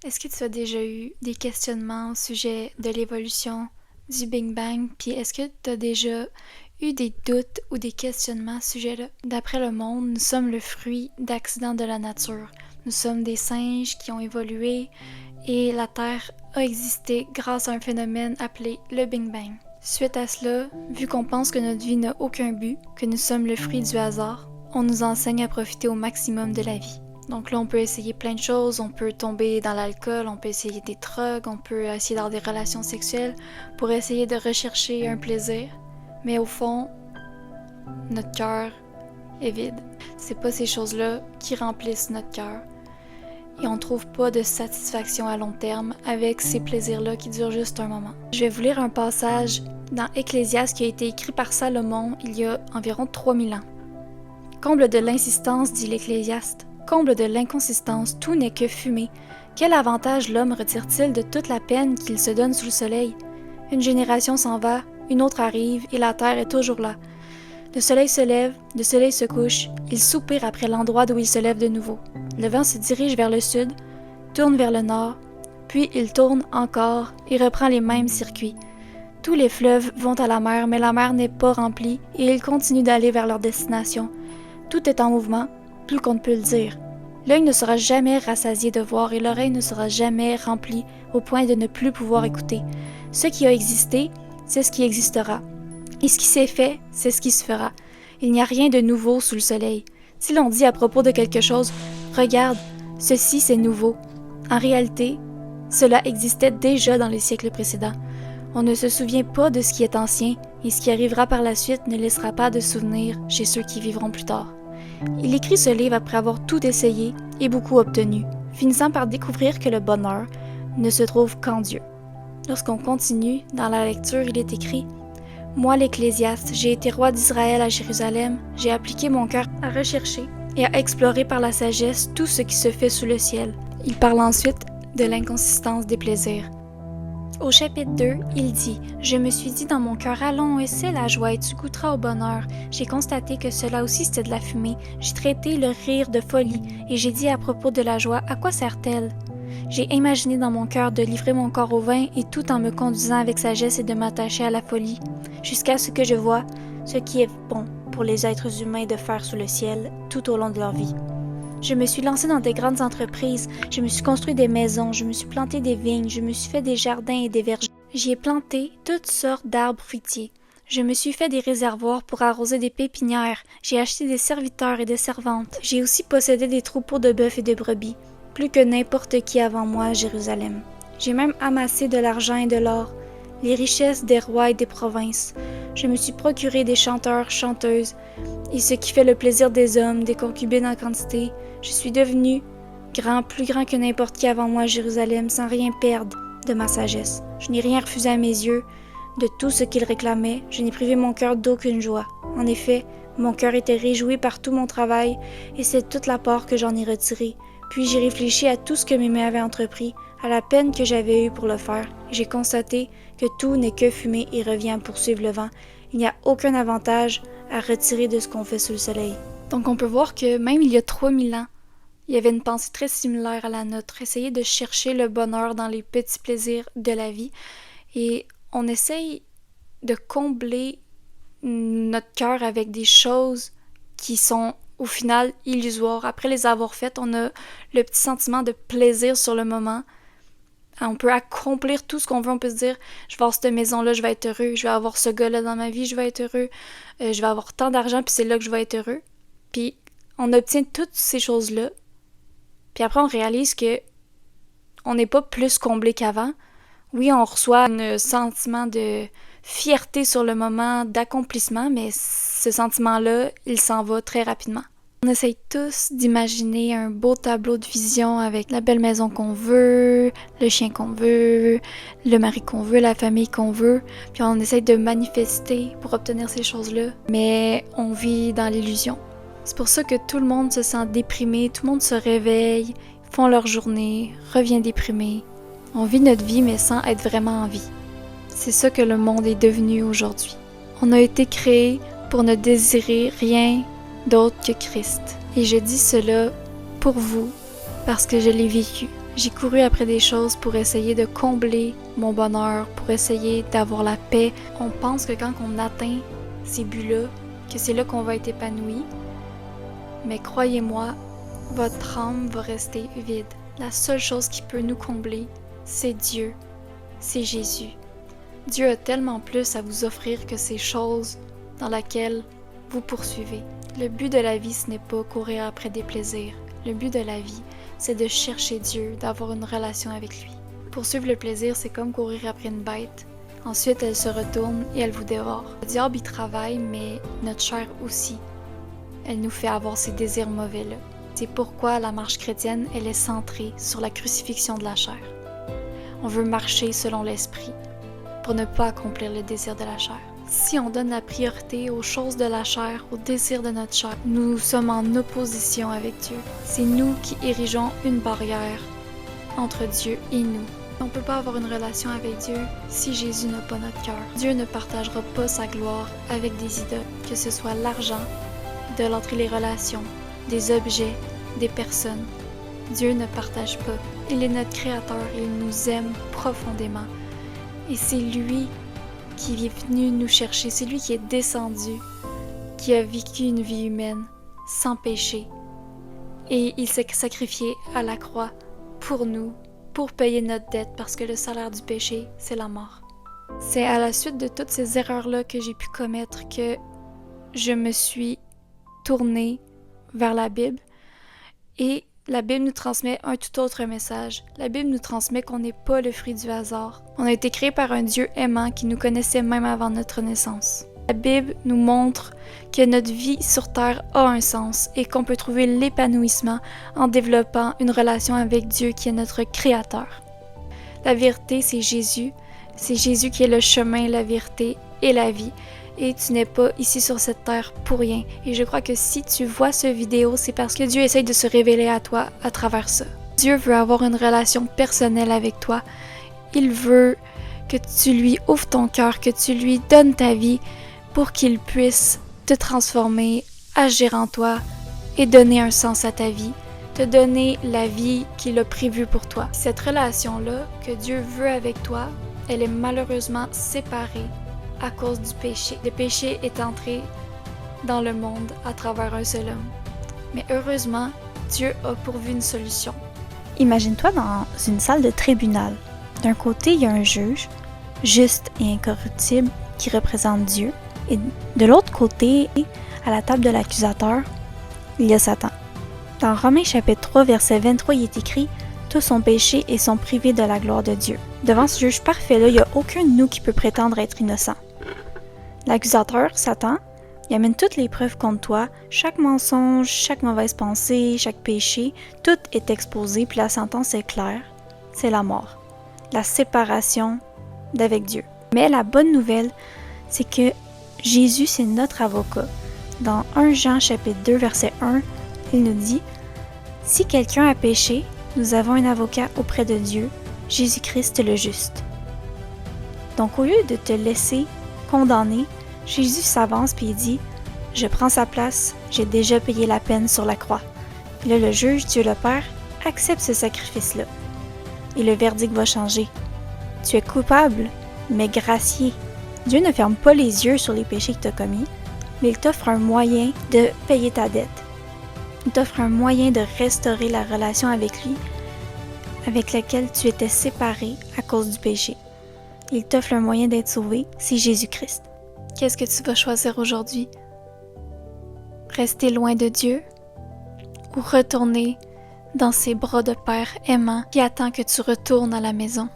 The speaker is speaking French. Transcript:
Est-ce que tu as déjà eu des questionnements au sujet de l'évolution du Big Bang? Puis est-ce que tu as déjà eu des doutes ou des questionnements à ce sujet-là? D'après le monde, nous sommes le fruit d'accidents de la nature. Nous sommes des singes qui ont évolué et la Terre a existé grâce à un phénomène appelé le Big Bang. Suite à cela, vu qu'on pense que notre vie n'a aucun but, que nous sommes le fruit du hasard, on nous enseigne à profiter au maximum de la vie. Donc là, on peut essayer plein de choses, on peut tomber dans l'alcool, on peut essayer des drogues, on peut essayer d'avoir des relations sexuelles pour essayer de rechercher un plaisir. Mais au fond, notre cœur est vide. C'est pas ces choses-là qui remplissent notre cœur. Et on trouve pas de satisfaction à long terme avec ces plaisirs-là qui durent juste un moment. Je vais vous lire un passage dans Ecclésiaste qui a été écrit par Salomon il y a environ 3000 ans. Comble de l'insistance, dit l'Ecclésiaste. Comble de l'inconsistance, tout n'est que fumée. Quel avantage l'homme retire-t-il de toute la peine qu'il se donne sous le soleil? Une génération s'en va, une autre arrive, et la terre est toujours là. Le soleil se lève, le soleil se couche, il soupire après l'endroit d'où il se lève de nouveau. Le vent se dirige vers le sud, tourne vers le nord, puis il tourne encore et reprend les mêmes circuits. Tous les fleuves vont à la mer, mais la mer n'est pas remplie et ils continuent d'aller vers leur destination. Tout est en mouvement, plus qu'on ne peut le dire. L'œil ne sera jamais rassasié de voir et l'oreille ne sera jamais remplie au point de ne plus pouvoir écouter. Ce qui a existé, c'est ce qui existera. Et ce qui s'est fait, c'est ce qui se fera. Il n'y a rien de nouveau sous le soleil. Si l'on dit à propos de quelque chose, « Regarde, ceci c'est nouveau », en réalité, cela existait déjà dans les siècles précédents. On ne se souvient pas de ce qui est ancien, et ce qui arrivera par la suite ne laissera pas de souvenirs chez ceux qui vivront plus tard. Il écrit ce livre après avoir tout essayé et beaucoup obtenu, finissant par découvrir que le bonheur ne se trouve qu'en Dieu. Lorsqu'on continue, dans la lecture, il est écrit « Moi, l'Ecclésiaste, j'ai été roi d'Israël à Jérusalem, j'ai appliqué mon cœur à rechercher et à explorer par la sagesse tout ce qui se fait sous le ciel. » Il parle ensuite de l'inconsistance des plaisirs. Au chapitre 2, il dit « Je me suis dit dans mon cœur, allons, essaie la joie et tu goûteras au bonheur. J'ai constaté que cela aussi c'était de la fumée. J'ai traité le rire de folie et j'ai dit à propos de la joie, à quoi sert-elle? J'ai imaginé dans mon cœur de livrer mon corps au vin et tout en me conduisant avec sagesse et de m'attacher à la folie, jusqu'à ce que je vois ce qui est bon pour les êtres humains de faire sous le ciel tout au long de leur vie. Je me suis lancé dans des grandes entreprises, je me suis construit des maisons, je me suis planté des vignes, je me suis fait des jardins et des vergers. J'y ai planté toutes sortes d'arbres fruitiers. Je me suis fait des réservoirs pour arroser des pépinières, j'ai acheté des serviteurs et des servantes. J'ai aussi possédé des troupeaux de bœufs et de brebis, plus que n'importe qui avant moi à Jérusalem. J'ai même amassé de l'argent et de l'or, les richesses des rois et des provinces. Je me suis procuré des chanteurs, chanteuses, et ce qui fait le plaisir des hommes, des concubines en quantité. Je suis devenu grand, plus grand que n'importe qui avant moi à Jérusalem, sans rien perdre de ma sagesse. Je n'ai rien refusé à mes yeux de tout ce qu'ils réclamaient. Je n'ai privé mon cœur d'aucune joie. En effet, mon cœur était réjoui par tout mon travail, et c'est toute la part que j'en ai retirée. Puis j'ai réfléchi à tout ce que mes mains avaient entrepris, à la peine que j'avais eue pour le faire. J'ai constaté que tout n'est que fumée et revient à poursuivre le vent. Il n'y a aucun avantage à retirer de ce qu'on fait sous le soleil. Donc on peut voir que même il y a 3000 ans, il y avait une pensée très similaire à la nôtre, essayer de chercher le bonheur dans les petits plaisirs de la vie. Et on essaye de combler notre cœur avec des choses qui sont au final illusoires. Après les avoir faites, on a le petit sentiment de plaisir sur le moment. On peut accomplir tout ce qu'on veut, on peut se dire « je vais avoir cette maison-là, je vais être heureux, je vais avoir ce gars-là dans ma vie, je vais être heureux, je vais avoir tant d'argent, puis c'est là que je vais être heureux. » Puis on obtient toutes ces choses-là, puis après on réalise que on n'est pas plus comblé qu'avant. Oui, on reçoit un sentiment de fierté sur le moment, d'accomplissement, mais ce sentiment-là, il s'en va très rapidement. On essaye tous d'imaginer un beau tableau de vision avec la belle maison qu'on veut, le chien qu'on veut, le mari qu'on veut, la famille qu'on veut, puis on essaye de manifester pour obtenir ces choses-là, mais on vit dans l'illusion. C'est pour ça que tout le monde se sent déprimé, tout le monde se réveille, font leur journée, revient déprimé. On vit notre vie mais sans être vraiment en vie. C'est ça que le monde est devenu aujourd'hui. On a été créé pour ne désirer rien d'autre que Christ. Et je dis cela pour vous parce que je l'ai vécu. J'ai couru après des choses pour essayer de combler mon bonheur, pour essayer d'avoir la paix. On pense que quand on atteint ces buts-là, que c'est là qu'on va être épanoui. Mais croyez-moi, votre âme va rester vide. La seule chose qui peut nous combler, c'est Dieu, c'est Jésus. Dieu a tellement plus à vous offrir que ces choses dans lesquelles vous poursuivez. Le but de la vie, ce n'est pas courir après des plaisirs. Le but de la vie, c'est de chercher Dieu, d'avoir une relation avec lui. Poursuivre le plaisir, c'est comme courir après une bête. Ensuite, elle se retourne et elle vous dévore. Le diable y travaille, mais notre chair aussi. Elle nous fait avoir ces désirs mauvais-là. C'est pourquoi la marche chrétienne, elle est centrée sur la crucifixion de la chair. On veut marcher selon l'esprit pour ne pas accomplir le désir de la chair. Si on donne la priorité aux choses de la chair, aux désirs de notre chair, nous sommes en opposition avec Dieu. C'est nous qui érigeons une barrière entre Dieu et nous. On ne peut pas avoir une relation avec Dieu si Jésus n'a pas notre cœur. Dieu ne partagera pas sa gloire avec des idoles, que ce soit l'argent, de l'entrée les relations, des objets, des personnes. Dieu ne partage pas. Il est notre Créateur et il nous aime profondément. Et c'est lui qui est venu nous chercher, c'est lui qui est descendu, qui a vécu une vie humaine sans péché. Et il s'est sacrifié à la croix pour nous, pour payer notre dette, parce que le salaire du péché, c'est la mort. C'est à la suite de toutes ces erreurs-là que j'ai pu commettre que je me suis tournée vers la Bible. Et la Bible nous transmet un tout autre message. La Bible nous transmet qu'on n'est pas le fruit du hasard. On a été créé par un Dieu aimant qui nous connaissait même avant notre naissance. La Bible nous montre que notre vie sur Terre a un sens et qu'on peut trouver l'épanouissement en développant une relation avec Dieu qui est notre Créateur. La vérité, c'est Jésus. C'est Jésus qui est le chemin, la vérité et la vie. Et tu n'es pas ici sur cette terre pour rien. Et je crois que si tu vois ce vidéo, c'est parce que Dieu essaye de se révéler à toi à travers ça. Dieu veut avoir une relation personnelle avec toi. Il veut que tu lui ouvres ton cœur, que tu lui donnes ta vie pour qu'il puisse te transformer, agir en toi et donner un sens à ta vie, te donner la vie qu'il a prévue pour toi. Cette relation-là que Dieu veut avec toi, elle est malheureusement séparée à cause du péché. Le péché est entré dans le monde à travers un seul homme. Mais heureusement, Dieu a pourvu une solution. Imagine-toi dans une salle de tribunal. D'un côté, il y a un juge, juste et incorruptible, qui représente Dieu. Et de l'autre côté, à la table de l'accusateur, il y a Satan. Dans Romains chapitre 3, verset 23, il est écrit « Tous ont péché et sont privés de la gloire de Dieu ». Devant ce juge parfait-là, il n'y a aucun de nous qui peut prétendre être innocent. L'accusateur, Satan, il amène toutes les preuves contre toi, chaque mensonge, chaque mauvaise pensée, chaque péché, tout est exposé, puis la sentence est claire, c'est la mort, la séparation d'avec Dieu. Mais la bonne nouvelle, c'est que Jésus, c'est notre avocat. Dans 1 Jean chapitre 2, verset 1, il nous dit « Si quelqu'un a péché, nous avons un avocat auprès de Dieu, Jésus-Christ le juste. » Donc au lieu de te laisser condamner, Jésus s'avance puis il dit « Je prends sa place, j'ai déjà payé la peine sur la croix. » Puis là, le juge, Dieu le Père, accepte ce sacrifice-là. Et le verdict va changer. Tu es coupable, mais gracié. Dieu ne ferme pas les yeux sur les péchés que tu as commis, mais il t'offre un moyen de payer ta dette. Il t'offre un moyen de restaurer la relation avec lui, avec laquelle tu étais séparé à cause du péché. Il t'offre un moyen d'être sauvé, c'est Jésus-Christ. Qu'est-ce que tu vas choisir aujourd'hui? Rester loin de Dieu ou retourner dans ses bras de Père aimant qui attend que tu retournes à la maison?